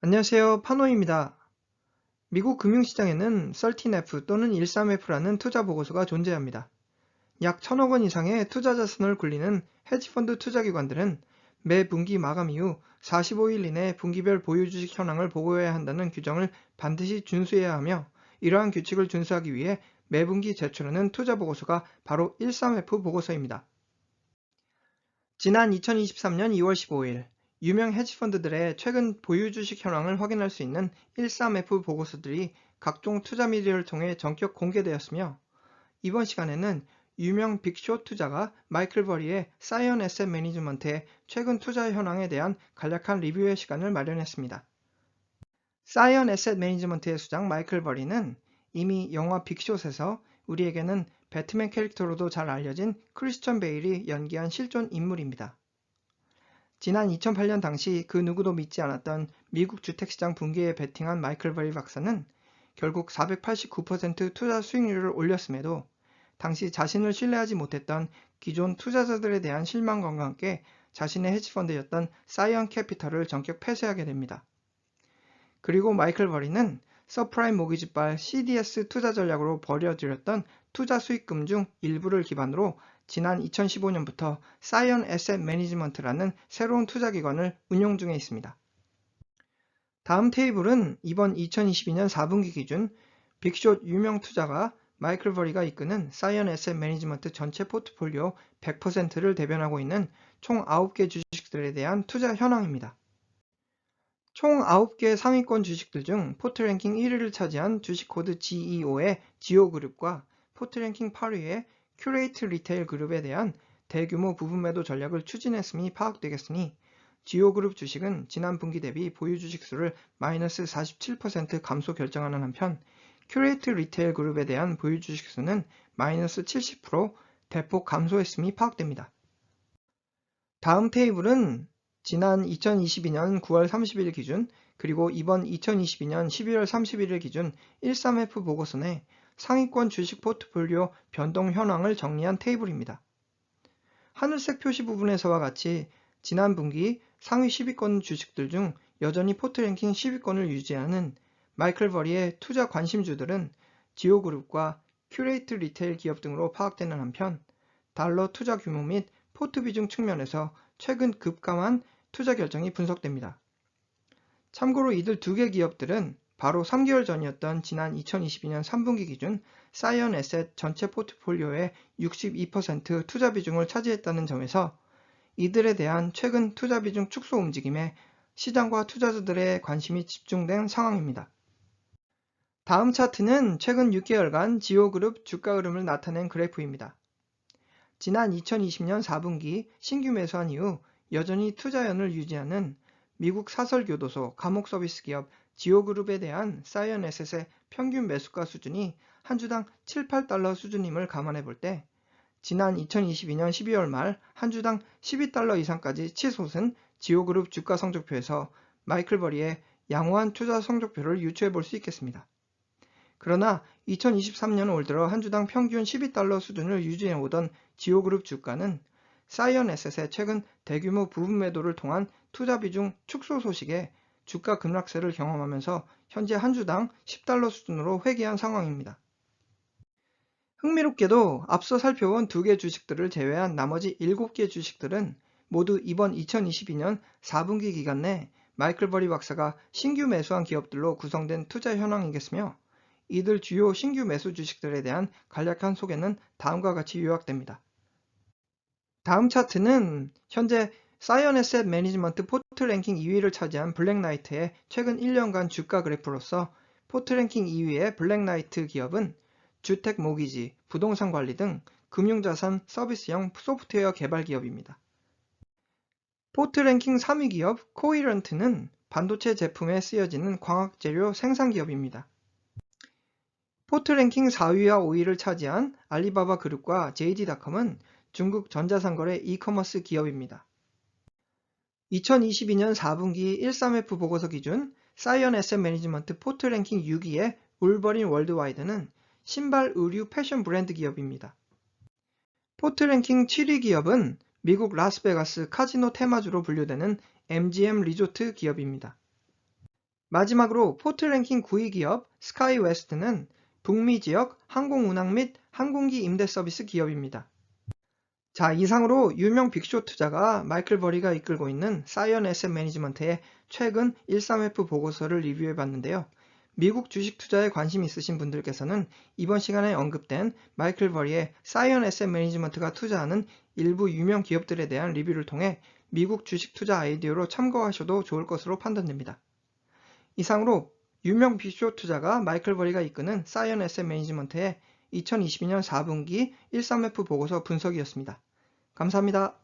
안녕하세요. 파노입니다. 미국 금융시장에는 13F 또는 13F라는 투자 보고서가 존재합니다. 약 1000억 원 이상의 투자 자산을 굴리는 헤지펀드 투자기관들은 매 분기 마감 이후 45일 이내 분기별 보유 주식 현황을 보고해야 한다는 규정을 반드시 준수해야 하며, 이러한 규칙을 준수하기 위해 매 분기 제출하는 투자 보고서가 바로 13F 보고서입니다. 지난 2023년 2월 15일, 유명 헤지펀드들의 최근 보유 주식 현황을 확인할 수 있는 13F 보고서들이 각종 투자 미디어를 통해 전격 공개되었으며, 이번 시간에는 유명 빅숏 투자가 마이클 버리의 사이언 에셋 매니지먼트의 최근 투자 현황에 대한 간략한 리뷰의 시간을 마련했습니다. 사이언 에셋 매니지먼트의 수장 마이클 버리는 이미 영화 빅숏에서 우리에게는 배트맨 캐릭터로도 잘 알려진 크리스천 베일이 연기한 실존 인물입니다. 지난 2008년 당시 그 누구도 믿지 않았던 미국 주택시장 붕괴에 베팅한 마이클 버리 박사는 결국 489% 투자 수익률을 올렸음에도 당시 자신을 신뢰하지 못했던 기존 투자자들에 대한 실망감과 함께 자신의 헤지펀드였던 사이언 캐피털을 전격 폐쇄하게 됩니다. 그리고 마이클 버리는 서프라임 모기지발 CDS 투자 전략으로 벌여들였던 투자 수익금 중 일부를 기반으로 지난 2015년부터 사이언 에셋 매니지먼트라는 새로운 투자기관을 운용 중에 있습니다. 다음 테이블은 이번 2022년 4분기 기준 빅숏 유명 투자가 마이클 버리가 이끄는 사이언 에셋 매니지먼트 전체 포트폴리오 100%를 대변하고 있는 총 9개 주식들에 대한 투자 현황입니다. 총 9개 상위권 주식들 중 포트랭킹 1위를 차지한 주식코드 GEO의 지오그룹과 포트랭킹 8위의 큐레이트 리테일 그룹에 대한 대규모 부분 매도 전략을 추진했음이 파악되겠으니, 지오그룹 주식은 지난 분기 대비 보유 주식 수를 마이너스 47% 감소 결정하는 한편, 큐레이트 리테일 그룹에 대한 보유 주식 수는 마이너스 70% 대폭 감소했음이 파악됩니다. 다음 테이블은 지난 2022년 9월 30일 기준, 그리고 이번 2022년 12월 31일 기준 13F 보고서 내 상위권 주식 포트폴리오 변동 현황을 정리한 테이블입니다. 하늘색 표시 부분에서와 같이 지난 분기 상위 10위권 주식들 중 여전히 포트랭킹 10위권을 유지하는 마이클 버리의 투자 관심주들은 지오그룹과 큐레이트 리테일 기업 등으로 파악되는 한편, 달러 투자 규모 및 포트 비중 측면에서 최근 급감한 투자 결정이 분석됩니다. 참고로 이들 두 개 기업들은 바로 3개월 전이었던 지난 2022년 3분기 기준 사이언 에셋 전체 포트폴리오의 62% 투자 비중을 차지했다는 점에서 이들에 대한 최근 투자 비중 축소 움직임에 시장과 투자자들의 관심이 집중된 상황입니다. 다음 차트는 최근 6개월간 지오그룹 주가 흐름을 나타낸 그래프입니다. 지난 2020년 4분기 신규 매수한 이후 여전히 투자연을 유지하는 미국 사설교도소 감옥서비스 기업 지오그룹에 대한 사이언 에셋의 평균 매수가 수준이 한 주당 7, 8달러 수준임을 감안해 볼 때, 지난 2022년 12월 말 한 주당 12달러 이상까지 치솟은 지오그룹 주가 성적표에서 마이클 버리의 양호한 투자 성적표를 유추해 볼 수 있겠습니다. 그러나 2023년 올 들어 한 주당 평균 12달러 수준을 유지해 오던 지오그룹 주가는 사이언 에셋의 최근 대규모 부분 매도를 통한 투자 비중 축소 소식에 주가 급락세를 경험하면서 현재 한 주당 10달러 수준으로 회귀한 상황입니다. 흥미롭게도 앞서 살펴본 2개 주식들을 제외한 나머지 7개 주식들은 모두 이번 2022년 4분기 기간 내 마이클 버리 박사가 신규 매수한 기업들로 구성된 투자 현황이겠으며, 이들 주요 신규 매수 주식들에 대한 간략한 소개는 다음과 같이 요약됩니다. 다음 차트는 현재 사이언 에셋 매니지먼트 포트 랭킹 2위를 차지한 블랙나이트의 최근 1년간 주가 그래프로서, 포트 랭킹 2위의 블랙나이트 기업은 주택 모기지, 부동산 관리 등 금융자산 서비스형 소프트웨어 개발 기업입니다. 포트 랭킹 3위 기업 코이런트는 반도체 제품에 쓰여지는 광학재료 생산 기업입니다. 포트 랭킹 4위와 5위를 차지한 알리바바 그룹과 JD.com은 중국 전자상거래 이커머스 기업입니다. 2022년 4분기 13F 보고서 기준 사이언 에셋 매니지먼트 포트 랭킹 6위의 울버린 월드와이드는 신발 의류 패션 브랜드 기업입니다. 포트 랭킹 7위 기업은 미국 라스베가스 카지노 테마주로 분류되는 MGM 리조트 기업입니다. 마지막으로 포트랭킹 9위 기업 스카이웨스트는 북미 지역 항공운항 및 항공기 임대 서비스 기업입니다. 자, 이상으로 유명 빅쇼 투자가 마이클 버리가 이끌고 있는 사이언 에셋 매니지먼트의 최근 13F 보고서를 리뷰해 봤는데요. 미국 주식 투자에 관심 있으신 분들께서는 이번 시간에 언급된 마이클 버리의 사이언 에셋 매니지먼트가 투자하는 일부 유명 기업들에 대한 리뷰를 통해 미국 주식 투자 아이디어로 참고하셔도 좋을 것으로 판단됩니다. 이상으로 유명 빅쇼 투자가 마이클 버리가 이끄는 사이언 에셋 매니지먼트의 2022년 4분기 13F 보고서 분석이었습니다. 감사합니다.